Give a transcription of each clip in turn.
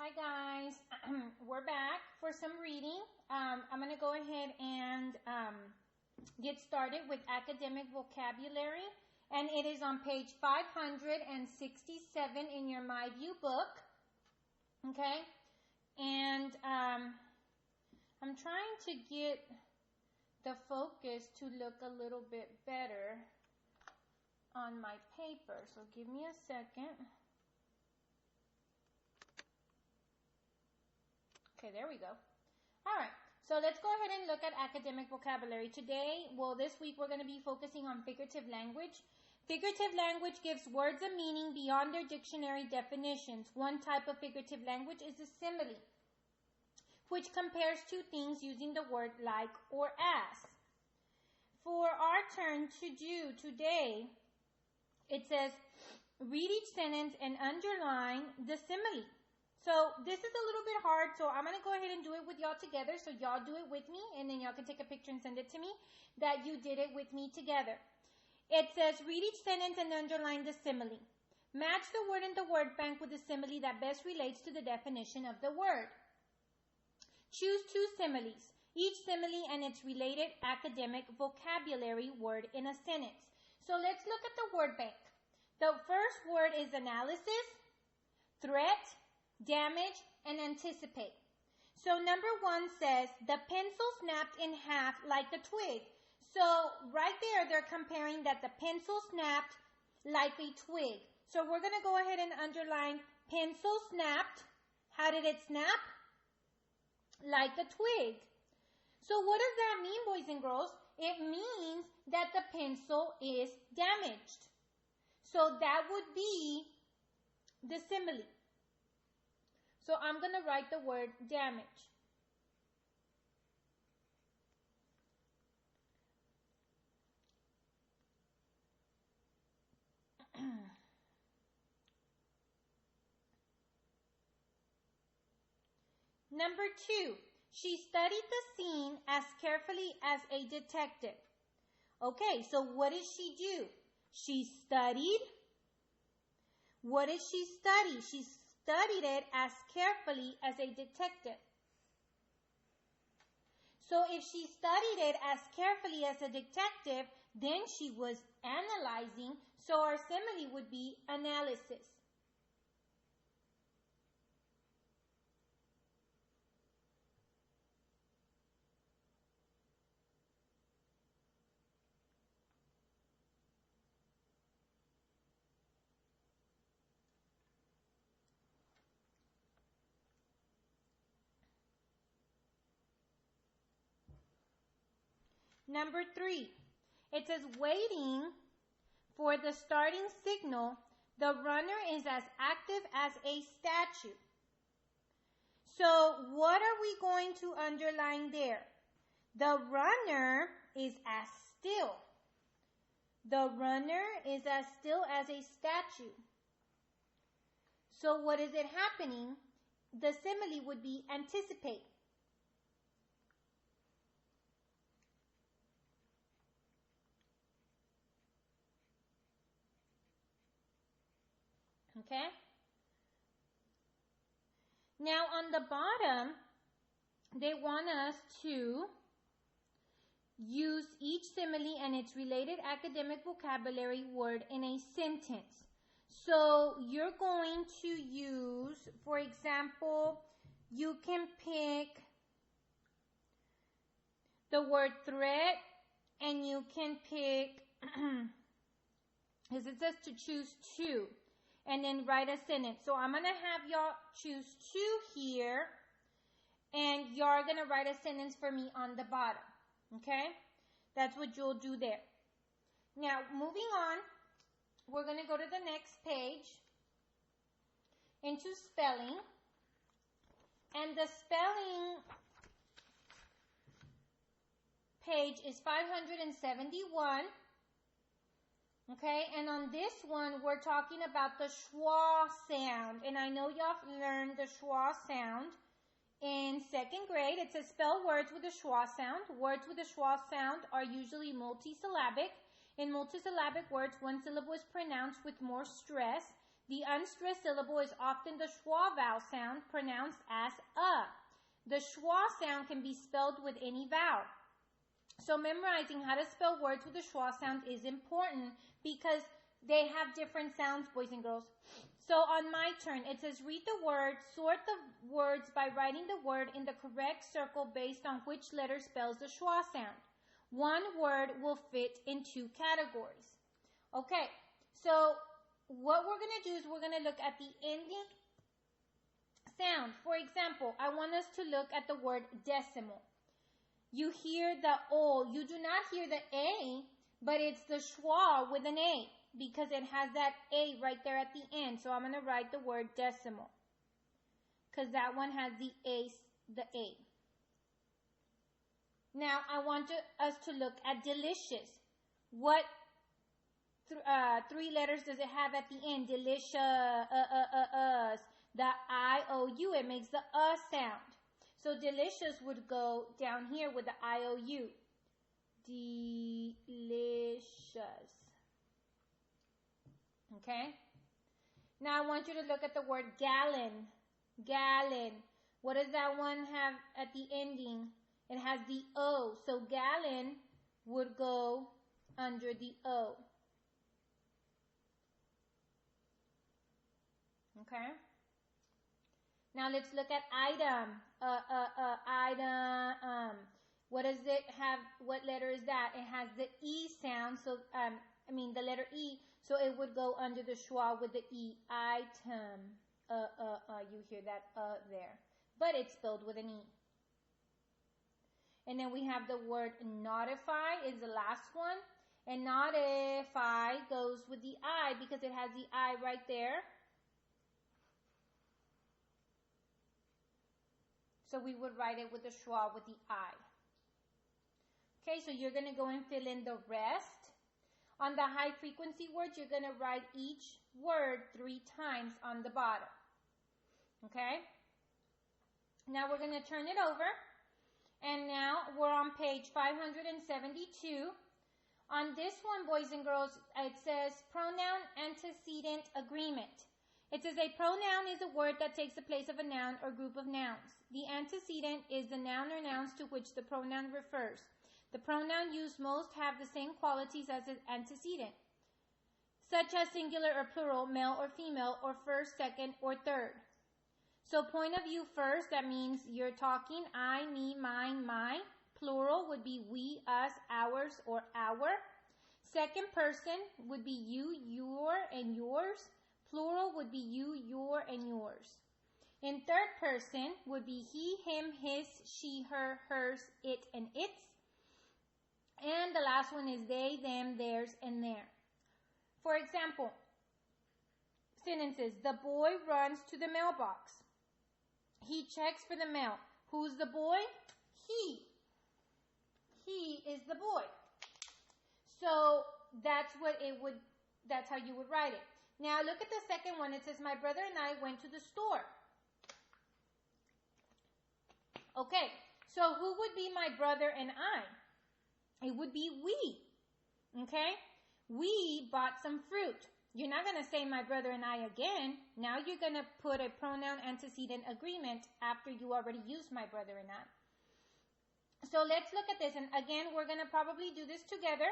Hi guys, we're back for some reading. I'm going to go ahead and get started with academic vocabulary, and it is on page 567 in your MyView book. Okay, and I'm trying to get the focus to look a little bit better on my paper, so give me a second. Okay, there we go. All right, so let's go ahead and look at academic vocabulary. This week we're going to be focusing on figurative language. Figurative language gives words a meaning beyond their dictionary definitions. One type of figurative language is a simile, which compares two things using the word like or as. For our turn to do today, it says, read each sentence and underline the simile. So this is a little bit hard, so I'm going to go ahead and do it with y'all together. So y'all do it with me, and then y'all can take a picture and send it to me that you did it with me together. It says, read each sentence and underline the simile. Match the word in the word bank with the simile that best relates to the definition of the word. Choose two similes, each simile and its related academic vocabulary word in a sentence. So let's look at the word bank. The first word is analysis, threat, damage, and anticipate. So number one says, the pencil snapped in half like a twig. So right there, they're comparing that the pencil snapped like a twig. So we're going to go ahead and underline pencil snapped. How did it snap? Like a twig. So what does that mean, boys and girls? It means that the pencil is damaged. So that would be the simile. So I'm going to write the word damage. Number two, she studied the scene as carefully as a detective. Okay, so what did she do? She studied. What did she study? She studied it as carefully as a detective. So if she studied it as carefully as a detective, then she was analyzing. So our simile would be analysis. Number three, it says waiting for the starting signal, the runner is as active as a statue. So what are we going to underline there? The runner is as still. The runner is as still as a statue. So what is it happening? The simile would be anticipate. Okay? Now on the bottom, they want us to use each simile and its related academic vocabulary word in a sentence. So you're going to use, for example, you can pick the word threat, and you can pick, because it says to choose two. And then write a sentence. So I'm going to have y'all choose two here. And y'all are going to write a sentence for me on the bottom. Okay? That's what you'll do there. Now, moving on. We're going to go to the next page. Into spelling. And the spelling page is 571. Okay, and on this one, we're talking about the schwa sound. And I know y'all learned the schwa sound in second grade. It says spell words with the schwa sound. Words with the schwa sound are usually multisyllabic. In multisyllabic words, one syllable is pronounced with more stress. The unstressed syllable is often the schwa vowel sound pronounced as a. The schwa sound can be spelled with any vowel. So memorizing how to spell words with the schwa sound is important because they have different sounds, boys and girls. So on my turn, it says read the word, sort the words by writing the word in the correct circle based on which letter spells the schwa sound. One word will fit in 2 categories. Okay, so what we're going to do is we're going to look at the ending sound. For example, I want us to look at the word decimal. You hear the O. You do not hear the A, but it's the schwa with an A because it has that A right there at the end. So I'm going to write the word decimal because that one has the A. Now I want us to look at delicious. What 3 letters does it have at the end? Delicious. The I-O-U. It makes the sound. So delicious would go down here with the I-O-U. Delicious. Okay? Now I want you to look at the word gallon. Gallon. What does that one have at the ending? It has the O. So gallon would go under the O. Okay? Now let's look at item. Item. What does it have? What letter is that? It has the E sound. So, the letter E. So it would go under the schwa with the E. Item. You hear that there. But it's spelled with an E. And then we have the word notify is the last one. And notify goes with the I because it has the I right there. So we would write it with the schwa with the I. Okay, so you're going to go and fill in the rest. On the high frequency words, you're going to write each word 3 times on the bottom. Okay? Now we're going to turn it over. And now we're on page 572. On this one, boys and girls, it says pronoun antecedent agreement. It says a pronoun is a word that takes the place of a noun or group of nouns. The antecedent is the noun or nouns to which the pronoun refers. The pronoun used most have the same qualities as the antecedent, such as singular or plural, male or female, or first, second, or third. So point of view first, that means you're talking I, me, mine, my. Plural would be we, us, ours, or our. Second person would be you, your, and yours. Plural would be you, your, and yours. In third person would be he, him, his, she, her, hers, it, and its. And the last one is they, them, theirs, and their. For example, sentences. The boy runs to the mailbox. He checks for the mail. Who's the boy? He. He is the boy. So that's how you would write it. Now look at the second one. It says, my brother and I went to the store. Okay, so who would be my brother and I? It would be we. Okay? We bought some fruit. You're not going to say my brother and I again. Now you're going to put a pronoun antecedent agreement after you already used my brother and I. So let's look at this. And again, we're going to probably do this together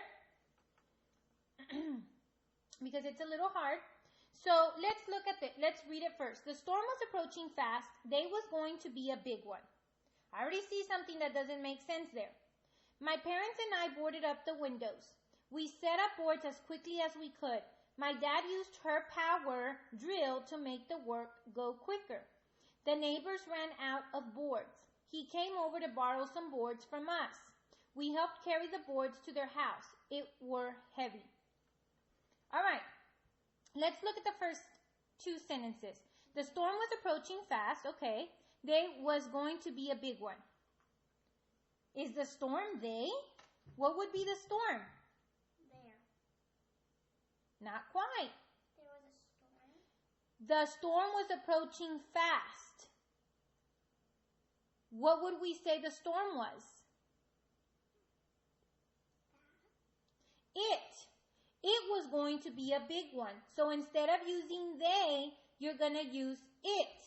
because it's a little hard. So let's look at it. Let's read it first. The storm was approaching fast. Day was going to be a big one. I already see something that doesn't make sense there. My parents and I boarded up the windows. We set up boards as quickly as we could. My dad used her power drill to make the work go quicker. The neighbors ran out of boards. He came over to borrow some boards from us. We helped carry the boards to their house. It were heavy. All right. Let's look at the first 2 sentences. The storm was approaching fast. Okay. They was going to be a big one. Is the storm they? What would be the storm? There. Not quite. There was a storm. The storm was approaching fast. What would we say the storm was? It. It was going to be a big one. So instead of using they, you're going to use it.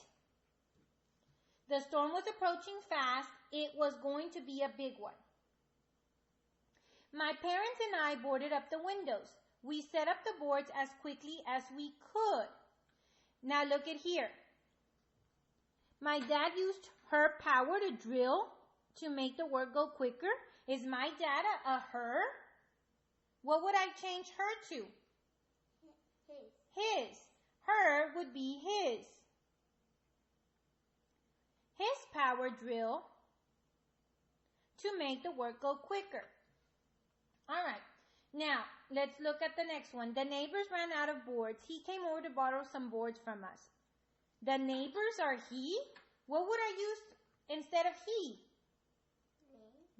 The storm was approaching fast. It was going to be a big one. My parents and I boarded up the windows. We set up the boards as quickly as we could. Now look at here. My dad used her power to drill to make the work go quicker. Is my dad a her? What would I change her to? His. Her would be his. His power drill to make the work go quicker. All right. Now, let's look at the next one. The neighbors ran out of boards. He came over to borrow some boards from us. The neighbors are he. What would I use instead of he?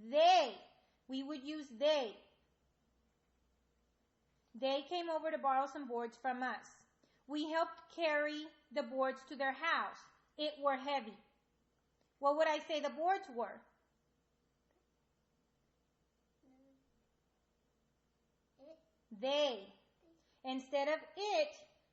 They. We would use they. They came over to borrow some boards from us. We helped carry the boards to their house. It were heavy. What would I say the boards were? They. Instead of it,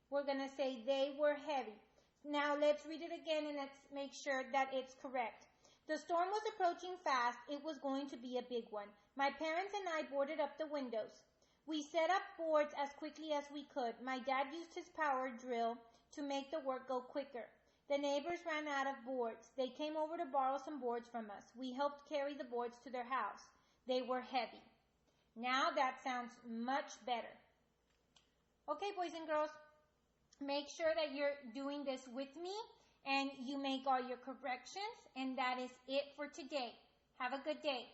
we're going to say they were heavy. Now let's read it again and let's make sure that it's correct. The storm was approaching fast. It was going to be a big one. My parents and I boarded up the windows. We set up boards as quickly as we could. My dad used his power drill to make the work go quicker. The neighbors ran out of boards. They came over to borrow some boards from us. We helped carry the boards to their house. They were heavy. Now that sounds much better. Okay, boys and girls, make sure that you're doing this with me and you make all your corrections. And that is it for today. Have a good day.